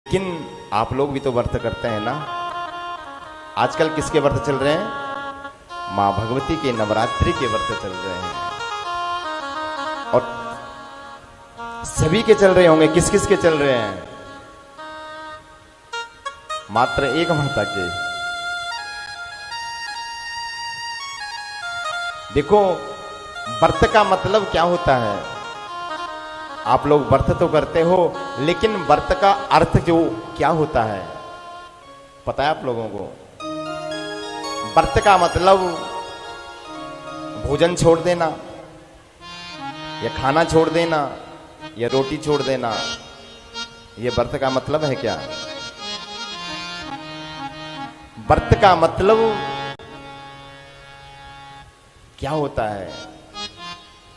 लेकिन आप लोग भी तो व्रत करते हैं ना। आजकल किसके व्रत चल रहे हैं? मां भगवती के नवरात्रि के व्रत चल रहे हैं। और सभी के चल रहे होंगे। किस किस के चल रहे हैं? मात्र एक माता के। देखो, व्रत का मतलब क्या होता है? आप लोग व्रत तो करते हो, लेकिन व्रत का अर्थ जो क्या होता है पता है आप लोगों को? व्रत का मतलब भोजन छोड़ देना, या खाना छोड़ देना, या रोटी छोड़ देना। ये व्रत का मतलब है क्या? व्रत का मतलब क्या होता है?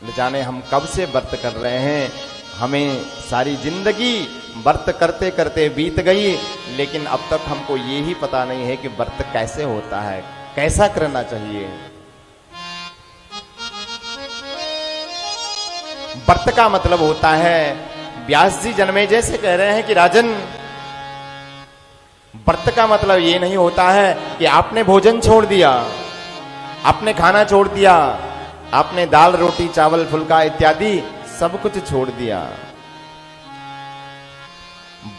न जाने हम कब से व्रत कर रहे हैं। हमें सारी जिंदगी व्रत करते करते बीत गई, लेकिन अब तक हमको ये ही पता नहीं है कि व्रत कैसे होता है, कैसा करना चाहिए। व्रत का मतलब होता है, व्यास जी जन्मे जैसे कह रहे हैं कि राजन, व्रत का मतलब ये नहीं होता है कि आपने भोजन छोड़ दिया, आपने खाना छोड़ दिया, आपने दाल रोटी चावल फुल्का इत्यादि सब कुछ छोड़ दिया।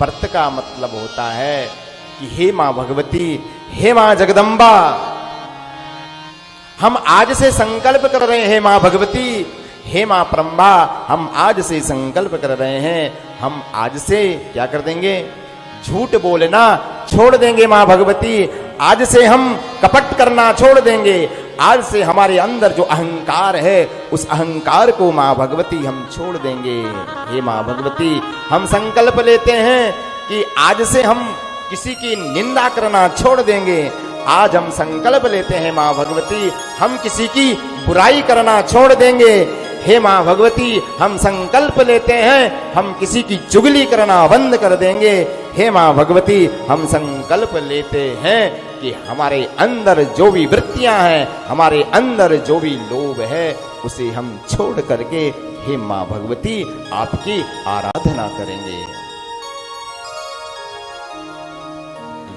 व्रत का मतलब होता है कि हे मां भगवती, हे मां जगदम्बा, हम आज से संकल्प कर रहे हैं। मां भगवती, हे मां परम्बा, हम आज से संकल्प कर रहे हैं। हम आज से क्या कर देंगे? झूठ बोलना छोड़ देंगे। मां भगवती, आज से हम कपट करना छोड़ देंगे। आज से हमारे अंदर जो अहंकार है, उस अहंकार को मां भगवती हम छोड़ देंगे। हे मां भगवती, हम संकल्प लेते हैं कि आज से हम किसी की निंदा करना छोड़ देंगे। आज हम संकल्प लेते हैं मां भगवती, हम किसी की बुराई करना छोड़ देंगे। हे मां भगवती, हम संकल्प लेते हैं, हम किसी की चुगली करना बंद कर देंगे। हे मां भगवती, हम संकल्प लेते हैं कि हमारे अंदर जो भी वृत्तियां हैं, हमारे अंदर जो भी लोभ है, उसे हम छोड़ करके हे मां भगवती आपकी आराधना करेंगे।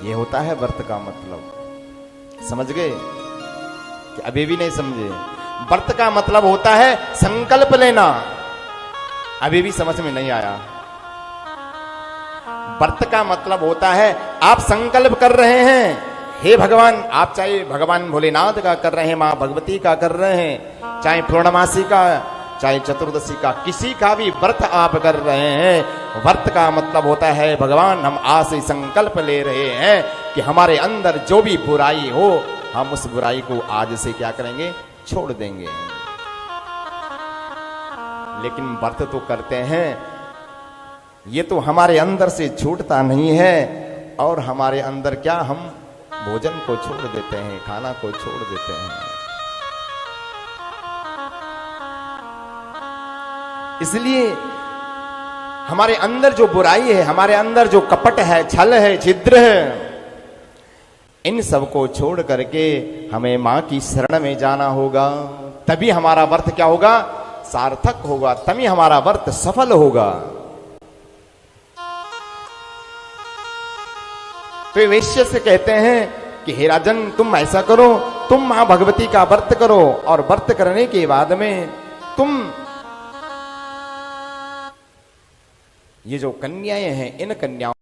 ये होता है व्रत का मतलब। समझ गए कि अभी भी नहीं समझे? व्रत का मतलब होता है संकल्प लेना। अभी भी समझ में नहीं आया? व्रत का मतलब होता है आप संकल्प कर रहे हैं, हे भगवान, आप चाहे भगवान भोलेनाथ का कर रहे हैं, मां भगवती का कर रहे हैं, चाहे पूर्णमासी का, चाहे चतुर्दशी का, किसी का भी व्रत आप कर रहे हैं। व्रत का मतलब होता है भगवान, हम आज से संकल्प ले रहे हैं कि हमारे अंदर जो भी बुराई हो, हम उस बुराई को आज से क्या करेंगे? छोड़ देंगे। लेकिन व्रत तो करते हैं, ये तो हमारे अंदर से छूटता नहीं है। और हमारे अंदर क्या, हम भोजन को छोड़ देते हैं, खाना को छोड़ देते हैं। इसलिए हमारे अंदर जो बुराई है, हमारे अंदर जो कपट है, छल है, छिद्र है, इन सबको छोड़ करके हमें मां की शरण में जाना होगा। तभी हमारा व्रत क्या होगा? सार्थक होगा। तभी हमारा व्रत सफल होगा। तो वैश्य से कहते हैं कि हे राजन, तुम ऐसा करो, तुम मां भगवती का व्रत करो, और व्रत करने के बाद में तुम ये जो कन्याएं हैं, इन कन्याओं